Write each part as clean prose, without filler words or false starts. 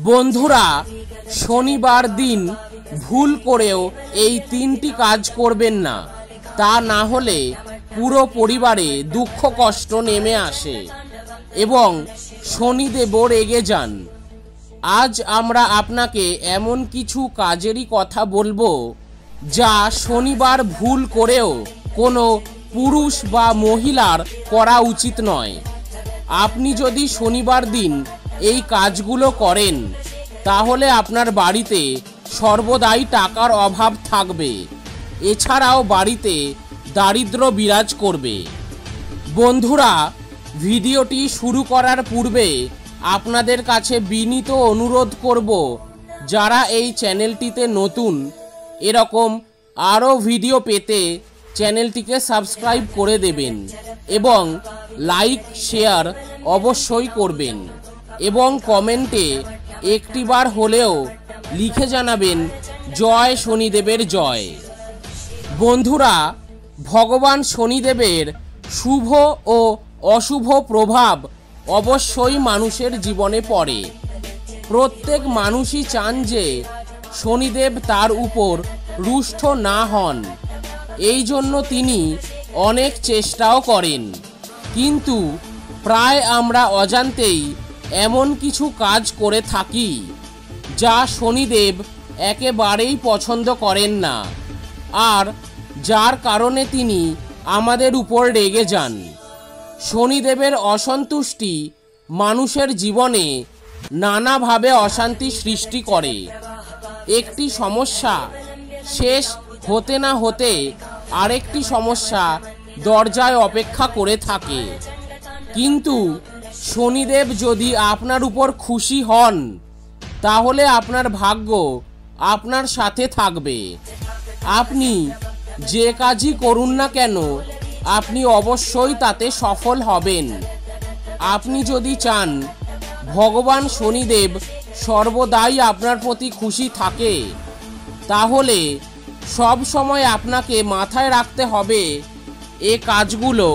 বন্ধুরা, শনিবার দিন ভুল করেও এই তিনটি কাজ করবেন না, তা না হলে পুরো পরিবারে দুঃখ কষ্ট নেমে আসে এবং শনিদেবও রেগে যান। আজ আমরা আপনাকে এমন কিছু কাজেরই কথা বলবো যা শনিবার ভুল করেও কোনো পুরুষ বা মহিলার করা উচিত নয়। আপনি যদি শনিবার দিন এই কাজগুলো করেন তাহলে আপনার বাড়িতে সর্বদাই টাকার অভাব থাকবে, এছাড়াও বাড়িতে দারিদ্র্য বিরাজ করবে। বন্ধুরা, ভিডিওটি শুরু করার পূর্বে আপনাদের কাছে বিনীত অনুরোধ করব, যারা এই চ্যানেলটিতে নতুন, এরকম আরও ভিডিও পেতে চ্যানেলটিকে সাবস্ক্রাইব করে দেবেন এবং লাইক শেয়ার অবশ্যই করবেন এবং কমেন্টে একটিবার হলেও লিখে জানাবেন জয় শনিদেবের জয়। বন্ধুরা, ভগবান শনিদেবের শুভ ও অশুভ প্রভাব অবশ্যই মানুষের জীবনে পড়ে। প্রত্যেক মানুষই চান যে শনিদেব তার উপর রুষ্ট না হন, এই জন্য তিনি অনেক চেষ্টাও করেন, কিন্তু প্রায় আমরা অজান্তেই এমন কিছু কাজ করে থাকি যা শনিদেব একেবারেই পছন্দ করেন না, আর যার কারণে তিনি আমাদের উপর রেগে যান। শনিদেবের অসন্তুষ্টি মানুষের জীবনে নানাভাবে অশান্তি সৃষ্টি করে। একটি সমস্যা শেষ হতে না হতে আরেকটি সমস্যা দরজায় অপেক্ষা করে থাকে। কিন্তু শনিদেব যদি আপনার উপর খুশি হন তাহলে আপনার ভাগ্য আপনার সাথে থাকবে। আপনি যে কাজই করুন না কেন আপনি অবশ্যই তাতে সফল হবেন। আপনি যদি চান ভগবান শনিদেব সর্বদাই আপনার প্রতি খুশি থাকে, তাহলে সব সময় আপনাকে মাথায় রাখতে হবে এ কাজগুলো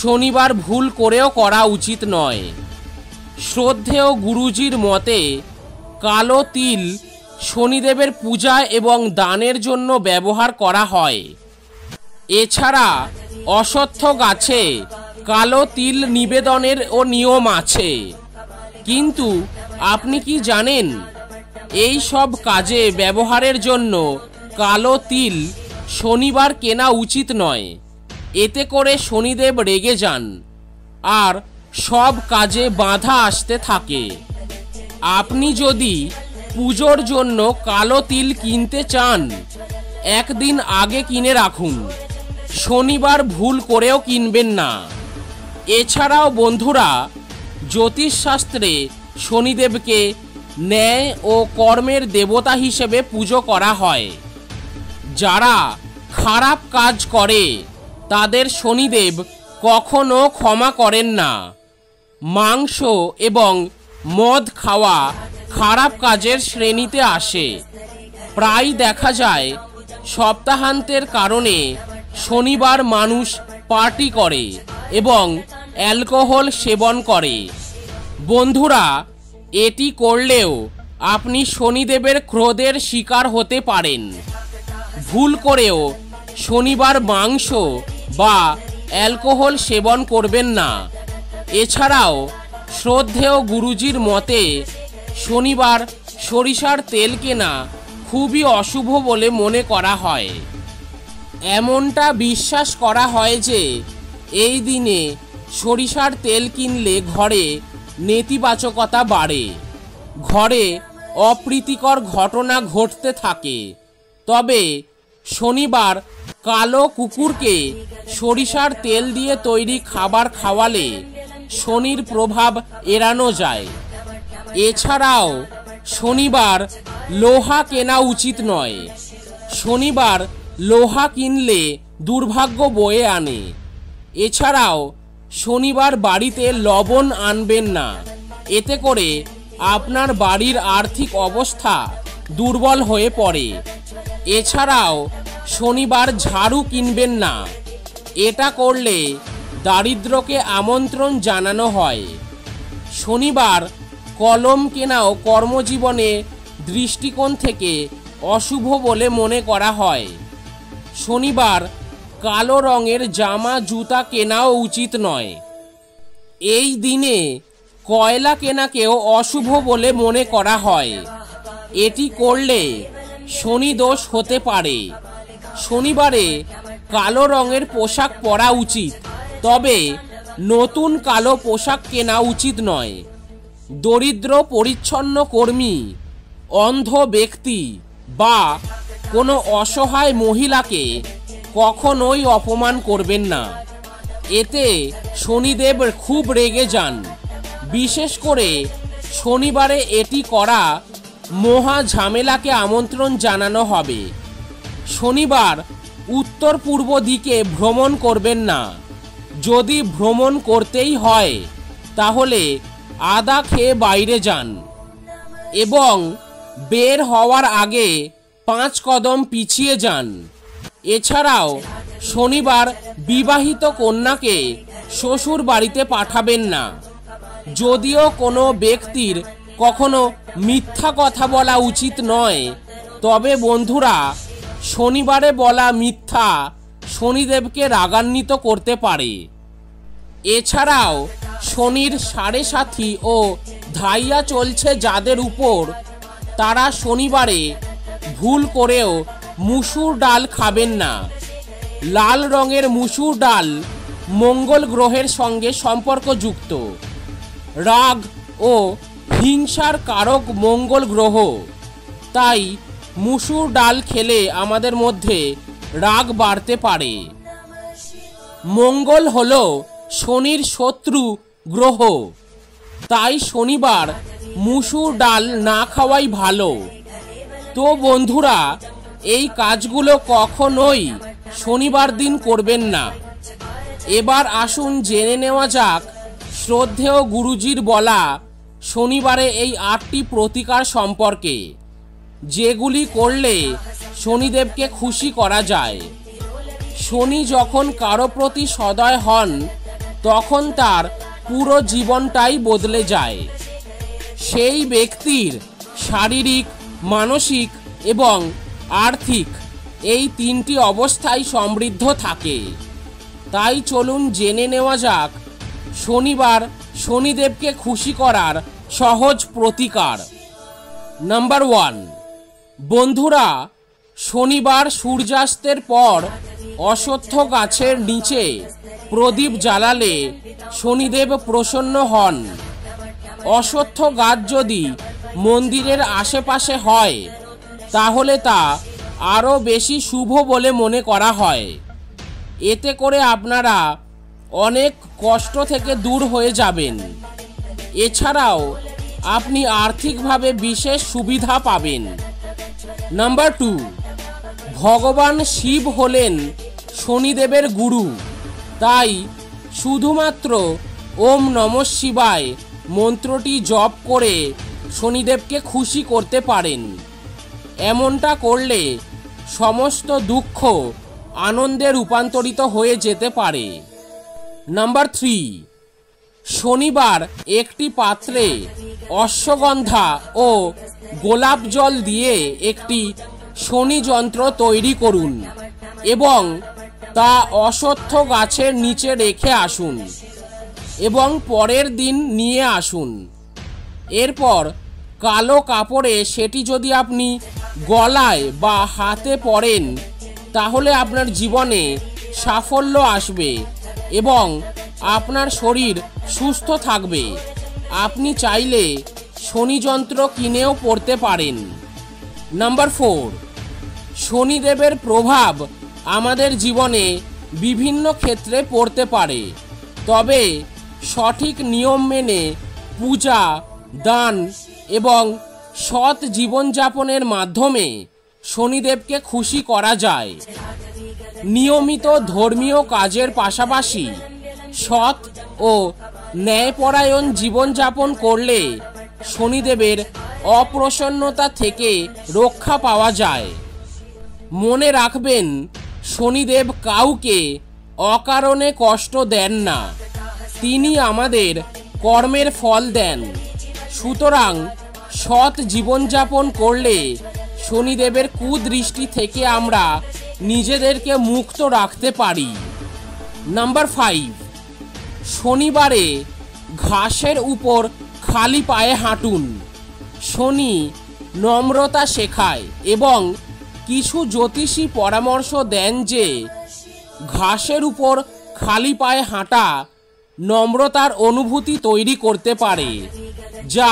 শনিবার ভুল করেও করা উচিত নয়। শ্রদ্ধেয় গুরুজির মতে কালো তিল শনিদেবের পূজা এবং দানের জন্য ব্যবহার করা হয়। এছাড়া অশ্বত্থ গাছে কালো তিল নিবেদনের ও নিয়ম আছে। কিন্তু আপনি কি জানেন এই সব কাজে ব্যবহারের জন্য কালো তিল শনিবার কেনা উচিত নয়? এতে করে শনিদেব রেগে যান আর সব কাজে বাধা আসতে থাকে। আপনি যদি পুজোর জন্য কালো তিল কিনতে চান একদিন আগে কিনে রাখুন, শনিবার ভুল করেও কিনবেন না। এছাড়াও বন্ধুরা, জ্যোতিষশাস্ত্রে শনিদেবকে ন্যায় ও কর্মের দেবতা হিসেবে পুজো করা হয়। যারা খারাপ কাজ করে তাদের শনিদেব কখনো ক্ষমা করেন না। মাংস এবং মদ খাওয়া খারাপ কাজের শ্রেণীতে আসে। প্রায় দেখা যায় সপ্তাহান্তের কারণে শনিবার মানুষ পার্টি করে এবং অ্যালকোহল সেবন করে। বন্ধুরা, এটি করলেও আপনি শনিদেবের ক্রোধের শিকার হতে পারেন। ভুল করেও শনিবার মাংস বা অ্যালকোহল সেবন করবেন না। এছাড়াও শ্রদ্ধেয় গুরুজির মতে শনিবার সরিষার তেল কেনা খুবই অশুভ বলে মনে করা হয়। এমনটা বিশ্বাস করা হয় যে এই দিনে সরিষার তেল কিনলে ঘরে নেতিবাচকতা বাড়ে, ঘরে অপ্রীতিকর ঘটনা ঘটতে থাকে। তবে শনিবার কালো কুকুরকে সরিষার তেল দিয়ে তৈরি খাবার খাওয়ালে শনির প্রভাব এড়ানো যায়। এছাড়াও শনিবার লোহা কেনা উচিত নয়। শনিবার লোহা কিনলে দুর্ভাগ্য বয়ে আনে। এছাড়াও শনিবার বাড়িতে লবণ আনবেন না, এতে করে আপনার বাড়ির আর্থিক অবস্থা দুর্বল হয়ে পড়ে। এছাড়াও শনিবার ঝাড়ু কিনবেন না, এটা করলে দারিদ্র্যকে আমন্ত্রণ জানানো হয়। শনিবার কলম কেনাও কর্মজীবনে দৃষ্টিকোণ থেকে অশুভ বলে মনে করা হয়। শনিবার কালো রঙের জামা জুতা কেনাও উচিত নয়। এই দিনে কয়লা কেনাকেও অশুভ বলে মনে করা হয়। এটি করলে শনি দোষ হতে পারে। শনিবারে কালো রঙের পোশাক পরা উচিত, তবে নতুন কালো পোশাক কেনা উচিত নয়। দরিদ্র পরিচ্ছন্ন কর্মী, অন্ধ ব্যক্তি বা কোনো অসহায় মহিলাকে কখনোই অপমান করবেন না। এতে শনিদেব খুব রেগে যান। বিশেষ করে শনিবারে এটি করা মহা ঝামেলাকে আমন্ত্রণ জানানো হবে। শনিবার উত্তর পূর্ব দিকে ভ্রমণ করবেন না। যদি ভ্রমণ করতেই হয় তাহলে আদা খেয়ে বাইরে যান এবং বের হওয়ার আগে 5 কদম পিছিয়ে যান। এছাড়াও শনিবার বিবাহিত কন্যাকে শ্বশুর বাড়িতে পাঠাবেন না। যদিও কোনো ব্যক্তির কখনো মিথ্যা কথা বলা উচিত নয়, তবে বন্ধুরা, শনিবারে বলা মিথ্যা শনিদেবকে রাগান্বিত করতে পারে। এছাড়াও শনির সাড়ে সাথী ও ধাইয়া চলছে যাদের উপর, তারা শনিবারে ভুল করেও মুসুর ডাল খাবেন না। লাল রঙের মুসুর ডাল মঙ্গল গ্রহের সঙ্গে সম্পর্কযুক্ত। রাগ ও হিংসার কারক মঙ্গল গ্রহ, তাই মুসুর ডাল খেলে আমাদের মধ্যে রাগ বাড়তে পারে। মঙ্গল হলো শনির শত্রু গ্রহ, তাই শনিবার মুসুর ডাল না খাওয়াই ভালো। তো বন্ধুরা, এই কাজগুলো কখনোই শনিবার দিন করবেন না। এবার আসুন জেনে নেওয়া যাক শ্রদ্ধেয় গুরুজির বলা শনিবারে এই 8টি প্রতিকার সম্পর্কে, যেগুলি করলে শনিদেবকে খুশি করা যায়। শনি যখন কারো প্রতি সদয় হন তখন তার পুরো জীবনটাই বদলে যায়। সেই ব্যক্তির শারীরিক, মানসিক এবং আর্থিক এই 3টি অবস্থায় সমৃদ্ধ থাকে। তাই চলুন জেনে নেওয়া যাক শনিবার শনিদেবকে খুশি করার সহজ প্রতিকার। নাম্বার 1, বন্ধুরা, শনিবার সূর্যাস্তের পর অশ্বত্থ গাছের নিচে প্রদীপ জ্বালালে শনিদেব প্রসন্ন হন। অশ্বত্থ গাছ যদি মন্দিরের আশেপাশে হয় তাহলে তা আরও বেশি শুভ বলে মনে করা হয়। এতে করে আপনারা অনেক কষ্ট থেকে দূর হয়ে যাবেন। এছাড়াও আপনি আর্থিকভাবে বিশেষ সুবিধা পাবেন। নাম্বার 2, ভগবান শিব হলেন শনিদেবের গুরু, তাই শুধুমাত্র ওম নমঃ শিবায় মন্ত্রটি জপ করে শনিদেবকে খুশি করতে পারেন। এমনটা করলে সমস্ত দুঃখ আনন্দে রূপান্তরিত হয়ে যেতে পারে। নাম্বার 3, শনিবার একটি পাত্রে অশ্বগন্ধা ও গোলাপ জল দিয়ে একটি শনি যন্ত্র তৈরি করুন এবং তা অশ্বত্থ গাছের নিচে রেখে আসুন এবং পরের দিন নিয়ে আসুন। এরপর কালো কাপড়ে সেটি যদি আপনি গলায় বা হাতে পরেন তাহলে আপনার জীবনে সাফল্য আসবে এবং আপনার শরীর সুস্থ থাকবে। আপনি চাইলে শনি যন্ত্র কিনেও পড়তে পারেন। নাম্বার 4, শনিদেবের প্রভাব আমাদের জীবনে বিভিন্ন ক্ষেত্রে পড়তে পারে, তবে সঠিক নিয়ম মেনে পূজা, দান এবং সৎ জীবনযাপনের মাধ্যমে শনিদেবকে খুশি করা যায়। নিয়মিত ধর্মীয় কাজের পাশাপাশি সৎ ও ন্যায়পরায়ণ জীবনযাপন করলে শনিদেবের অপ্রসন্নতা থেকে রক্ষা পাওয়া যায়। মনে রাখবেন, শনিদেব কাউকে অকারণে কষ্ট দেন না। তিনি আমাদের কর্মের ফল দেন। সুতরাং সৎ জীবনযাপন করলে শনিদেবের কুদৃষ্টি থেকে আমরা নিজেদেরকে মুক্ত রাখতে পারি। নাম্বার 5, শনিবারে ঘাসের উপর খালি পায়ে হাঁটুন। শনি নম্রতা শেখায় এবং কিছু জ্যোতিষী পরামর্শ দেন যে ঘাসের উপর খালি পায়ে হাঁটা নম্রতার অনুভূতি তৈরি করতে পারে, যা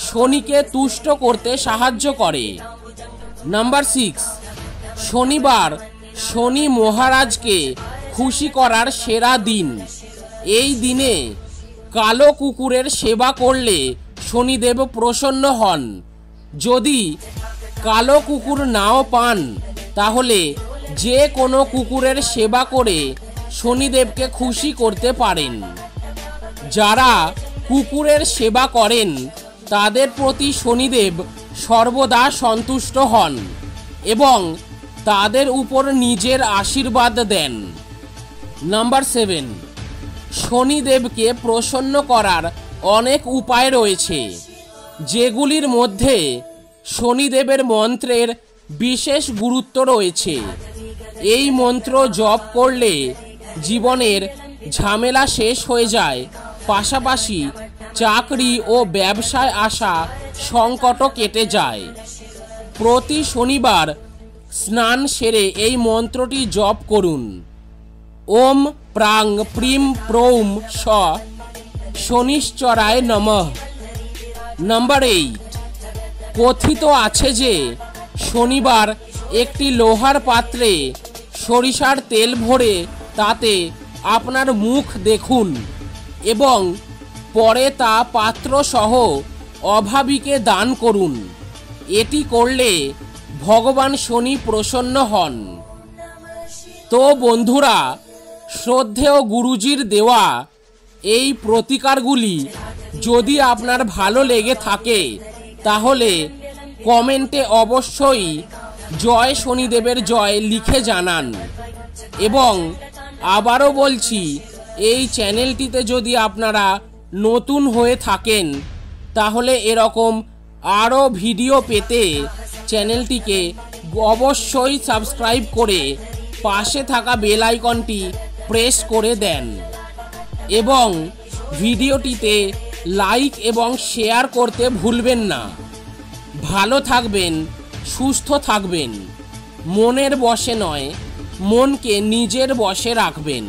শনিকে তুষ্ট করতে সাহায্য করে। নাম্বার 6, শনিবার শনি মহারাজকে খুশি করার সেরা দিন। এই দিনে কালো কুকুরের সেবা করলে শনিদেব প্রসন্ন হন। যদি কালো কুকুর নাও পান তাহলে যে কোনো কুকুরের সেবা করে শনিদেবকে খুশি করতে পারেন। যারা কুকুরের সেবা করেন তাদের প্রতি শনিদেব সর্বদা সন্তুষ্ট হন এবং তাদের উপর নিজের আশীর্বাদ দেন। নাম্বার 7, শনিদেবকে প্রসন্ন করার অনেক উপায় রয়েছে, যেগুলির মধ্যে শনিদেবের মন্ত্রের বিশেষ গুরুত্ব রয়েছে। এই মন্ত্র জপ করলে জীবনের ঝামেলা শেষ হয়ে যায়, পাশাপাশি চাকরি ও ব্যবসায় আসা সংকটও কেটে যায়। প্রতি শনিবার স্নান সেরে এই মন্ত্রটি জপ করুন। ওম প্রাং প্রিম প্রৌম স শনিশ্চরায় নমঃ। নাম্বার 8, কথিত আছে যে শনিবার একটি লোহার পাত্রে সরিষার তেল ভরে তাতে আপনার মুখ দেখুন এবং পরে তা পাত্রসহ অভাবীকে দান করুন। এটি করলে ভগবান শনি প্রসন্ন হন। তো বন্ধুরা, শ্রদ্ধেয় গুরুজির দেওয়া এই প্রতিকারগুলি যদি আপনার ভালো লেগে থাকে তাহলে কমেন্টে অবশ্যই জয় শনিদেবের জয় লিখে জানান। এবং আবারও বলছি, এই চ্যানেলটিতে যদি আপনারা নতুন হয়ে থাকেন তাহলে এরকম আরও ভিডিও পেতে চ্যানেলটিকে অবশ্যই সাবস্ক্রাইব করে পাশে থাকা বেল আইকনটি প্রেস করে দেন এবং ভিডিওটিতে লাইক এবং শেয়ার করতে ভুলবেন না। ভালো থাকবেন, সুস্থ থাকবেন, মনের বশে নয়, মনকে নিজের বশে রাখবেন।